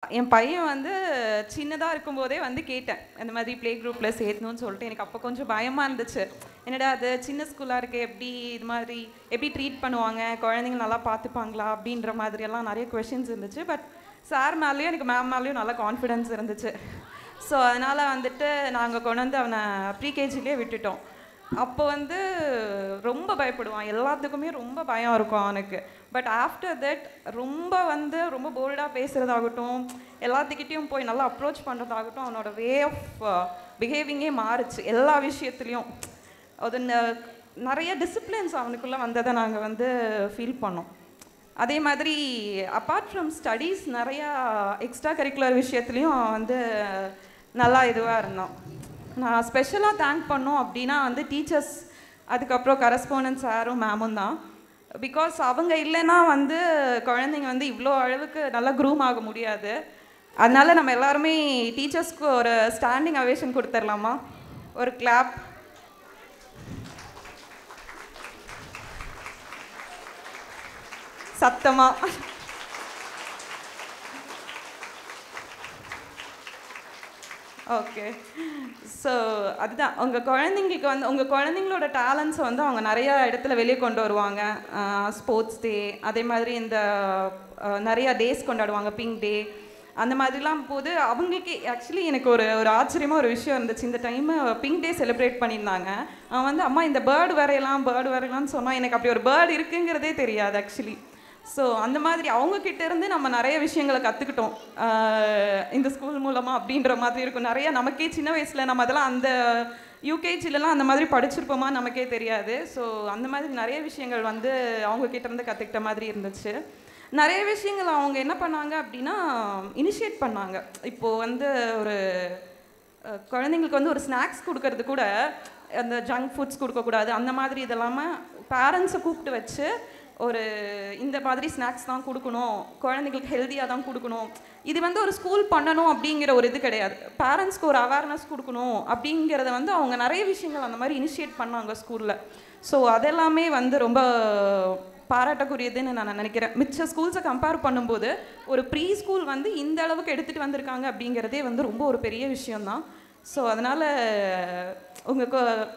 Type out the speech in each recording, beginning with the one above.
என் பையன் வந்து சின்னதா இருக்கும்போதே வந்து கேட்டேன். இந்த மாதிரி ப்ளே குரூப்ல சேர்த்தணும்னு சொல்லிட்டு எனக்கு அப்போ கொஞ்சம் பயமா இருந்துச்சு. என்னடா அது சின்ன ஸ்கூலா இருக்கே, இது மாதிரி எப்படி ட்ரீட் பண்ணுவாங்க? குழந்தைங்க நல்லா பார்த்துப்பாங்களா? அப்படின்ற மாதிரியெல்லாம் நிறைய கொஷின்ஸ் இருந்துச்சு. பட் சார் மேலேயும் எனக்கு மேம் மேலேயும் நல்ல கான்ஃபிடென்ஸ் இருந்துச்சு. ஸோ அதனால் வந்துட்டு நாங்கள் கொண்டு வந்து அவனை ப்ரீகேஜிலே விட்டுட்டோம். அப்போ வந்து ரொம்ப பயப்படுவான், எல்லாத்துக்குமே ரொம்ப பயம் இருக்கும் அவனுக்கு. பட் ஆஃப்டர் தட் ரொம்ப போல்டாக பேசுகிறதாகட்டும், எல்லாத்துக்கிட்டேயும் போய் நல்லா அப்ரோச் பண்ணுறதாகட்டும், அவனோட வே ஆஃப் பிஹேவிங்கே மாறுச்சு எல்லா விஷயத்துலேயும். அது நிறைய டிசிப்ளின்ஸ் அவனுக்குள்ளே வந்ததை நாங்கள் வந்து ஃபீல் பண்ணோம். அதே மாதிரி அப்பார்ட் ஃப்ரம் ஸ்டடீஸ் நிறையா எக்ஸ்ட்ரா கரிக்குலர் விஷயத்துலேயும் வந்து நல்லா இதுவாக இருந்தோம். நான் ஸ்பெஷலாக தேங்க் பண்ணோம் அப்படின்னா வந்து டீச்சர்ஸ், அதுக்கப்புறம் கரஸ்பாண்டன்ட் சாரும் மேமும் தான். பிகாஸ் அவங்க இல்லைன்னா வந்து குழந்தைங்க வந்து இவ்வளோ அளவுக்கு நல்லா க்ரூம் ஆக முடியாது. அதனால நம்ம எல்லாருமே டீச்சர்ஸ்க்கு ஒரு ஸ்டாண்டிங் அவேஷன் கொடுத்துடலாமா? ஒரு கிளாப். சத்தமாக. ஓகே. ஸோ அதுதான் உங்கள் குழந்தைங்களுக்கு வந்து உங்கள் குழந்தைங்களோட டேலண்ட்ஸை வந்து அவங்க நிறையா இடத்துல வெளியே கொண்டு வருவாங்க. ஸ்போர்ட்ஸ் டே, அதே மாதிரி இந்த நிறையா டேஸ் கொண்டாடுவாங்க, பிங்க் டே அந்த மாதிரிலாம் போது அவங்களுக்கு ஆக்சுவலி எனக்கு ஒரு ஆச்சரியமாக ஒரு விஷயம் இருந்துச்சு. இந்த டைமு பிங்க் டே செலிப்ரேட் பண்ணியிருந்தாங்க. அவன் வந்து அம்மா இந்த பேர்டு வரையலாம்னு சொன்னால் எனக்கு அப்படி ஒரு பேர்டு இருக்குங்கிறதே தெரியாது ஆக்சுவலி. ஸோ அந்த மாதிரி அவங்கக்கிட்ட இருந்து நம்ம நிறைய விஷயங்களை கற்றுக்கிட்டோம் இந்த ஸ்கூல் மூலமாக அப்படின்ற மாதிரி இருக்கும். நிறைய நமக்கே சின்ன வயசில் நம்ம அதெல்லாம் அந்த யூகேஜிலலாம் அந்த மாதிரி படிச்சிருப்போமா நமக்கே தெரியாது. ஸோ அந்த மாதிரி நிறைய விஷயங்கள் வந்து அவங்கக்கிட்ட இருந்து கற்றுக்கிட்ட மாதிரி இருந்துச்சு. நிறைய விஷயங்கள் அவங்க என்ன பண்ணாங்க அப்படின்னா இனிஷியேட் பண்ணாங்க. இப்போது வந்து ஒரு குழந்தைங்களுக்கு வந்து ஒரு ஸ்நாக்ஸ் கொடுக்கறது கூட அந்த ஜங்க் ஃபுட்ஸ் கொடுக்கக்கூடாது, அந்த மாதிரி இதெல்லாமல் பேரண்ட்ஸை கூப்பிட்டு வச்சு ஒரு இந்த மாதிரி ஸ்நாக்ஸ் தான் கொடுக்கணும், குழந்தைங்களுக்கு ஹெல்த்தியாக தான் கொடுக்கணும். இது வந்து ஒரு ஸ்கூல் பண்ணணும் அப்படிங்கிற ஒரு இது கிடையாது, பேரண்ட்ஸ்க்கு ஒரு அவேர்னஸ் கொடுக்கணும் அப்படிங்கிறத வந்து அவங்க நிறைய விஷயங்கள் அந்த மாதிரி இனிஷியேட் பண்ணாங்க ஸ்கூலில். ஸோ அதெல்லாமே வந்து ரொம்ப பாராட்டக்கூடியதுன்னு நான் நினைக்கிறேன். மிச்ச ஸ்கூல்ஸை கம்பேர் பண்ணும்போது ஒரு ப்ரீ ஸ்கூல் வந்து இந்த அளவுக்கு எடுத்துகிட்டு வந்திருக்காங்க அப்படிங்கிறதே வந்து ரொம்ப ஒரு பெரிய விஷயம்தான். ஸோ அதனால் உங்கள்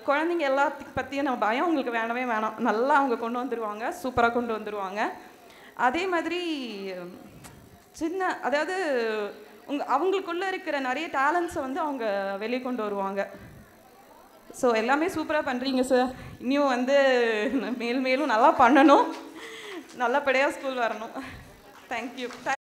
குழந்தைங்க எல்லாத்துக்கு பற்றியும் நம்ம பயம் உங்களுக்கு வேணவே வேணாம். நல்லா அவங்க கொண்டு வந்துடுவாங்க, சூப்பராக கொண்டு வந்துடுவாங்க. அதே மாதிரி அதாவது அவங்களுக்குள்ளே இருக்கிற நிறைய டேலண்ட்ஸை வந்து அவங்க வெளியே கொண்டு வருவாங்க. ஸோ எல்லாமே சூப்பராக பண்ணுறீங்க சார். இன்னும் வந்து மேலும் நல்லா பண்ணணும், நல்லபடியாக ஸ்கூல் வரணும். தேங்க்யூ.